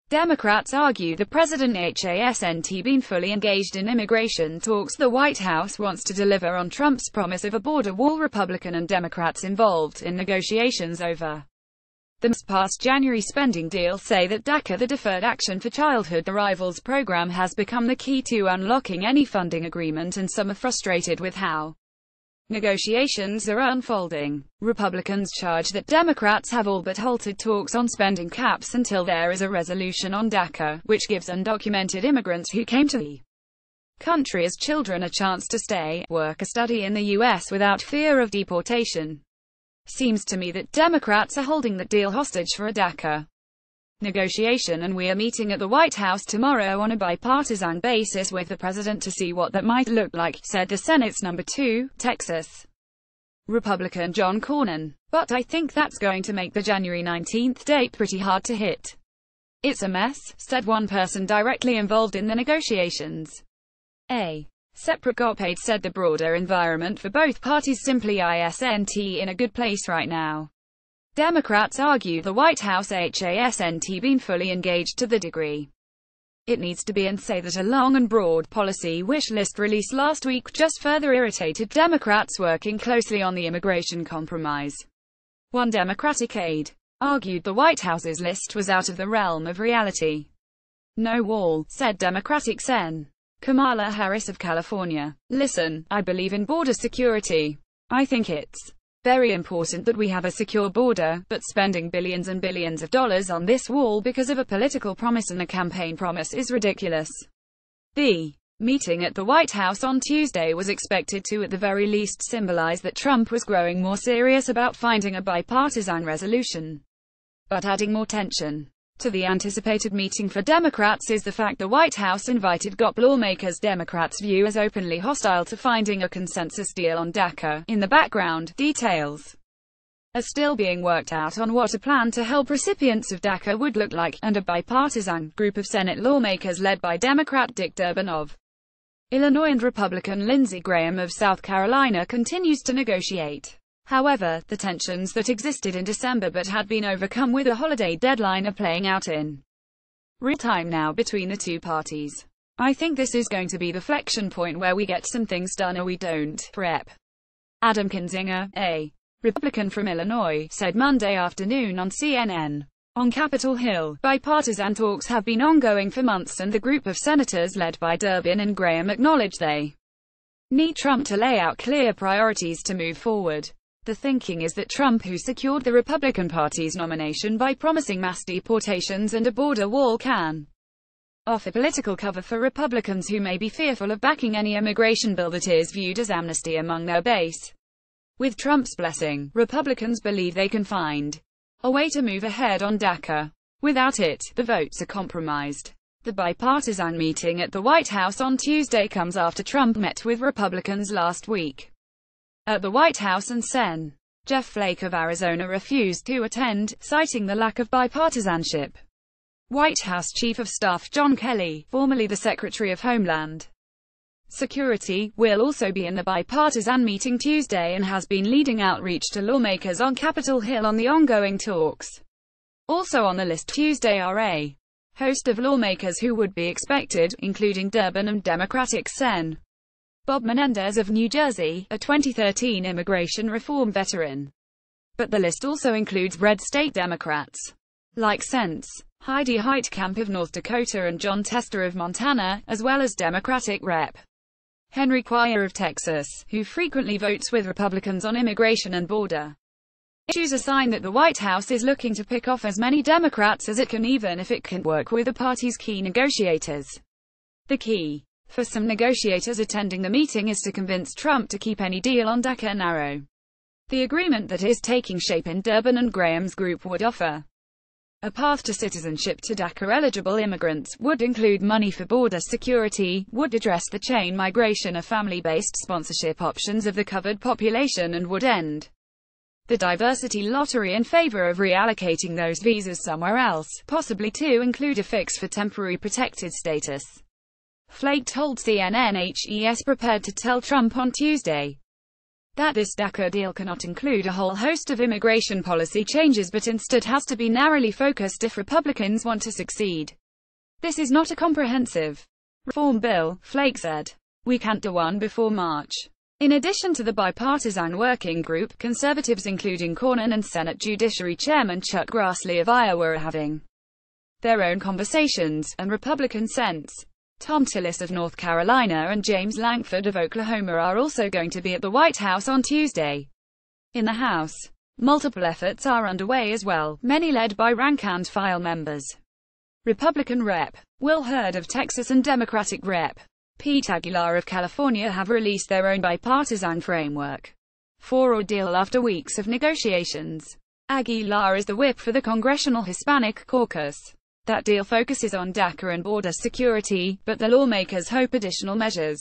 Democrats argue the president hasn't been fully engaged in immigration talks. The White House wants to deliver on Trump's promise of a border wall. Republican and Democrats involved in negotiations over the past January spending deal say that DACA, the Deferred Action for Childhood Arrivals program, has become the key to unlocking any funding agreement, and some are frustrated with how negotiations are unfolding. Republicans charge that Democrats have all but halted talks on spending caps until there is a resolution on DACA, which gives undocumented immigrants who came to the country as children a chance to stay, work or study in the U.S. without fear of deportation. Seems to me that Democrats are holding that deal hostage for a DACA negotiation, and we are meeting at the White House tomorrow on a bipartisan basis with the president to see what that might look like, said the Senate's number 2, Texas Republican John Cornyn. But I think that's going to make the January 19th date pretty hard to hit. It's a mess, said one person directly involved in the negotiations. A separate op-ed said the broader environment for both parties simply isn't in a good place right now. Democrats argue the White House hasn't been fully engaged to the degree it needs to be, and say that a long and broad policy wish list released last week just further irritated Democrats working closely on the immigration compromise. One Democratic aide argued the White House's list was out of the realm of reality. No wall, said Democratic Sen. Kamala Harris of California. Listen, I believe in border security. I think it's very important that we have a secure border, but spending billions and billions of dollars on this wall because of a political promise and a campaign promise is ridiculous. The meeting at the White House on Tuesday was expected to at the very least symbolize that Trump was growing more serious about finding a bipartisan resolution. But adding more tension to the anticipated meeting for Democrats is the fact the White House invited GOP lawmakers Democrats view as openly hostile to finding a consensus deal on DACA. In the background, details are still being worked out on what a plan to help recipients of DACA would look like, and a bipartisan group of Senate lawmakers led by Democrat Dick Durbin of Illinois and Republican Lindsey Graham of South Carolina continues to negotiate. However, the tensions that existed in December but had been overcome with a holiday deadline are playing out in real time now between the two parties. I think this is going to be the flexion point where we get some things done or we don't. Rep. Adam Kinzinger, a Republican from Illinois, said Monday afternoon on CNN. On Capitol Hill, bipartisan talks have been ongoing for months, and the group of senators led by Durbin and Graham acknowledge they need Trump to lay out clear priorities to move forward. The thinking is that Trump, who secured the Republican Party's nomination by promising mass deportations and a border wall, can offer political cover for Republicans who may be fearful of backing any immigration bill that is viewed as amnesty among their base. With Trump's blessing, Republicans believe they can find a way to move ahead on DACA. Without it, the votes are compromised. The bipartisan meeting at the White House on Tuesday comes after Trump met with Republicans last week at the White House, and Sen. Jeff Flake of Arizona refused to attend, citing the lack of bipartisanship. White House Chief of Staff John Kelly, formerly the Secretary of Homeland Security, will also be in the bipartisan meeting Tuesday and has been leading outreach to lawmakers on Capitol Hill on the ongoing talks. Also on the list Tuesday are a host of lawmakers who would be expected, including Durbin and Democratic Sen. Bob Menendez of New Jersey, a 2013 immigration reform veteran. But the list also includes red state Democrats like Sens. Heidi Heitkamp of North Dakota and Jon Tester of Montana, as well as Democratic Rep. Henry Cuellar of Texas, who frequently votes with Republicans on immigration and border issues, a sign that the White House is looking to pick off as many Democrats as it can, even if it can't work with the party's key negotiators. The key for some negotiators attending the meeting is to convince Trump to keep any deal on DACA narrow. The agreement that is taking shape in Durbin and Graham's group would offer a path to citizenship to DACA-eligible immigrants, would include money for border security, would address the chain migration of family-based sponsorship options of the covered population, and would end the diversity lottery in favor of reallocating those visas somewhere else, possibly to include a fix for temporary protected status. Flake told CNN he's prepared to tell Trump on Tuesday that this DACA deal cannot include a whole host of immigration policy changes, but instead has to be narrowly focused if Republicans want to succeed. This is not a comprehensive reform bill, Flake said. We can't do one before March. In addition to the bipartisan working group, conservatives including Cornyn and Senate Judiciary Chairman Chuck Grassley of Iowa are having their own conversations, and Republican Sens. Tom Tillis of North Carolina and James Lankford of Oklahoma are also going to be at the White House on Tuesday. In the House, multiple efforts are underway as well, many led by rank-and-file members. Republican Rep. Will Hurd of Texas and Democratic Rep. Pete Aguilar of California have released their own bipartisan framework for a deal after weeks of negotiations. Aguilar is the whip for the Congressional Hispanic Caucus. That deal focuses on DACA and border security, but the lawmakers hope additional measures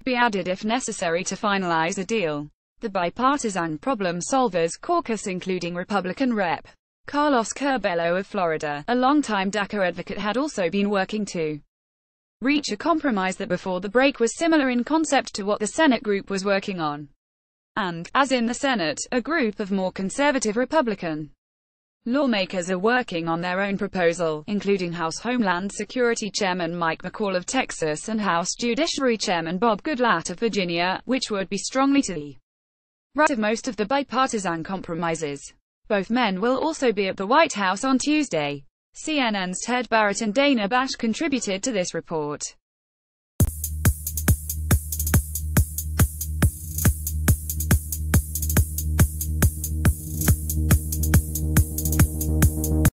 be added if necessary to finalize a deal. The Bipartisan Problem Solvers Caucus, including Republican Rep. Carlos Curbelo of Florida, a longtime DACA advocate, had also been working to reach a compromise that before the break was similar in concept to what the Senate group was working on. And, as in the Senate, a group of more conservative Republican lawmakers are working on their own proposal, including House Homeland Security Chairman Mike McCall of Texas and House Judiciary Chairman Bob Goodlatte of Virginia, which would be strongly to the right of most of the bipartisan compromises. Both men will also be at the White House on Tuesday. CNN's Ted Barrett and Dana Bash contributed to this report.